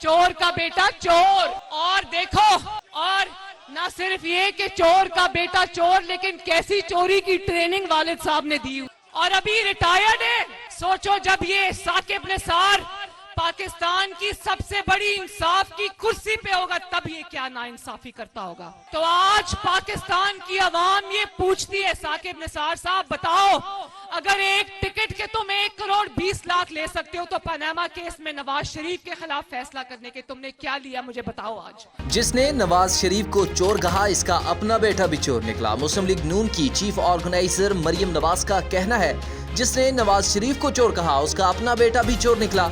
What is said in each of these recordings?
चोर का बेटा चोर। और देखो, और ना सिर्फ ये कि चोर का बेटा चोर, लेकिन कैसी चोरी की ट्रेनिंग वालिद साहब ने दी और अभी रिटायर्ड है। सोचो जब ये साकिब निसार पाकिस्तान की सबसे बड़ी इंसाफ की कुर्सी पे होगा तब ये क्या नाइंसाफी करता होगा। तो आज पाकिस्तान की आवाम ये पूछती है, साकिब निसार साहब बताओ, अगर एक टिकट के तुम 1 करोड़ 20 लाख ले सकते हो तो पनामा केस में नवाज शरीफ के खिलाफ फैसला करने के तुमने क्या लिया, मुझे बताओ आज। जिसने नवाज शरीफ को चोर कहा, इसका अपना बेटा भी चोर निकला। मुस्लिम लीग नून की चीफ ऑर्गेनाइजर मरियम नवाज का कहना है, जिसने नवाज शरीफ को चोर कहा उसका अपना बेटा भी चोर निकला।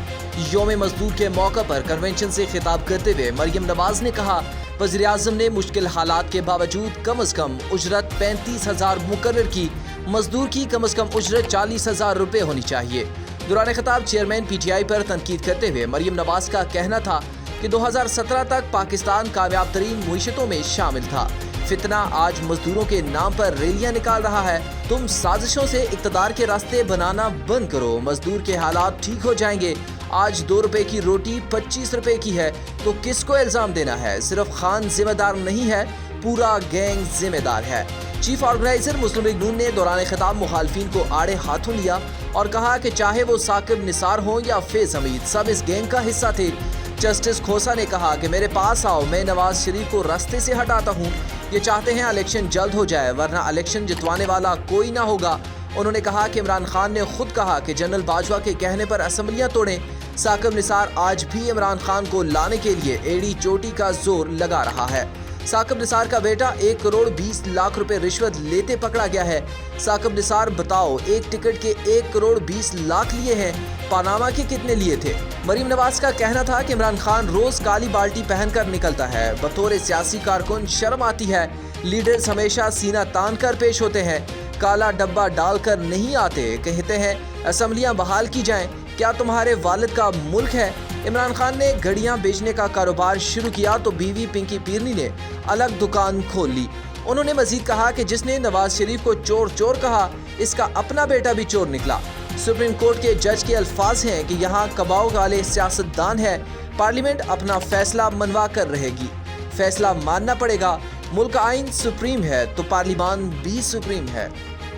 यौम मजदूर के मौके पर कन्वेंशन से खिताब करते हुए मरियम नवाज ने कहा, वज़ीर आज़म ने मुश्किल हालात के बावजूद कम अज कम उजरत 35,000 मुकर्रर की। मजदूर की कम अज कम उजरत 40,000 रुपए होनी चाहिए। दौरान खिताब चेयरमैन PTI पर तनकीद करते हुए मरियम नवाज का कहना था कि 2017 तक पाकिस्तान कामयाब तरीन मुईशतों में शामिल था। फितना आज मजदूरों के नाम पर रैलियां निकाल रहा है। तुम साजिशों से इक्तदार के रास्ते बनाना बंद करो, मजदूर के हालात ठीक हो जाएंगे। आज 2 रुपए की रोटी 25 रुपए की है तो किसको इल्जाम देना है? सिर्फ खान जिम्मेदार नहीं है, पूरा गैंग जिम्मेदार है। चीफ ऑर्गेनाइजर मुस्लिम लीग नून ने दौरान खिताब मुखालफिन को आड़े हाथों लिया और कहा कि चाहे वो साकिब निसार हो या फैज हमीद, सब इस गैंग का हिस्सा थे। जस्टिस खोसा ने कहा कि मेरे पास आओ, मैं नवाज शरीफ को रास्ते से हटाता हूँ। ये चाहते हैं इलेक्शन जल्द हो जाए वरना इलेक्शन जितवाने वाला कोई ना होगा। उन्होंने कहा कि इमरान खान ने खुद कहा कि जनरल बाजवा के कहने पर असम्बलियां तोड़ें। साकिब निसार आज भी इमरान खान को लाने के लिए एड़ी चोटी का जोर लगा रहा है। साकिब निसार का बेटा 1 करोड़ 20 लाख रुपए रिश्वत लेते पकड़ा गया है। साकिब निसार बताओ, एक टिकट के 1 करोड़ 20 लाख लिए हैं, पनामा के कितने लिए थे? मरीम नवाज का कहना था कि इमरान खान रोज काली बाल्टी पहनकर निकलता है। बतौर सियासी कारकुन शर्म आती है। लीडर्स हमेशा सीना तान कर पेश होते हैं, काला डब्बा डालकर नहीं आते। कहते हैं असम्बलियां बहाल की जाएं, क्या तुम्हारे वालिद का मुल्क है? इमरान खान ने घड़ियां बेचने का कारोबार शुरू किया तो बीवी पिंकी पीरनी ने अलग दुकान खोल ली। उन्होंने मजीद कहा कि जिसने नवाज शरीफ को चोर चोर कहा, इसका अपना बेटा भी चोर निकला। सुप्रीम कोर्ट के जज के अल्फाज हैं कि यहाँ कबाऊ वाले सियासतदान है, पार्लियामेंट अपना फैसला मनवा कर रहेगी। फैसला मानना पड़ेगा। मुल्क आइन सुप्रीम है तो पार्लियामान भी सुप्रीम है।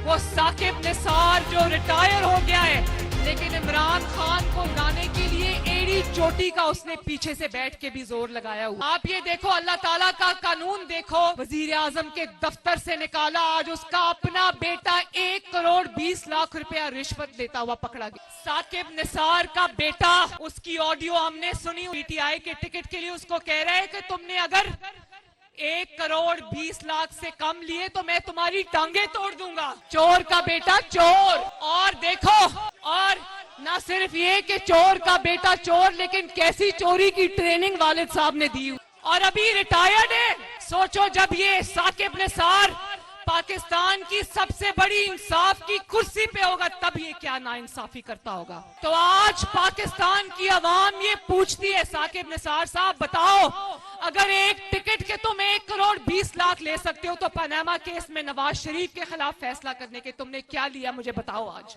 वो साकिब निसार जो रिटायर हो गया है, लेकिन इमरान खान को लाने के लिए एड़ी चोटी का उसने पीछे से बैठ के भी जोर लगाया हुआ। आप ये देखो, अल्लाह ताला का कानून देखो, वजीर आजम के दफ्तर से निकाला, आज उसका अपना बेटा 1 करोड़ 20 लाख रुपया रिश्वत लेता हुआ पकड़ा गया। साकिब निसार का बेटा, उसकी ऑडियो हमने सुनी, PTI के टिकट के लिए उसको कह रहे हैं कि तुमने अगर 1 करोड़ 20 लाख से कम लिए तो मैं तुम्हारी टांगे तोड़ दूंगा। चोर का बेटा चोर। और देखो, और ना सिर्फ ये कि चोर का बेटा चोर, लेकिन कैसी चोरी की ट्रेनिंग वालिद साहब ने दी और अभी रिटायर्ड है। सोचो जब ये साकिब निसार पाकिस्तान की सबसे बड़ी इंसाफ की कुर्सी पे होगा तब ये क्या नाइंसाफी करता होगा। तो आज पाकिस्तान की आवाम ये पूछती है, साकिब निसार साहब बताओ, अगर एक टिकट के तुम 1 करोड़ 20 लाख ले सकते हो तो पनामा केस में नवाज शरीफ के खिलाफ फैसला करने के तुमने क्या लिया, मुझे बताओ आज।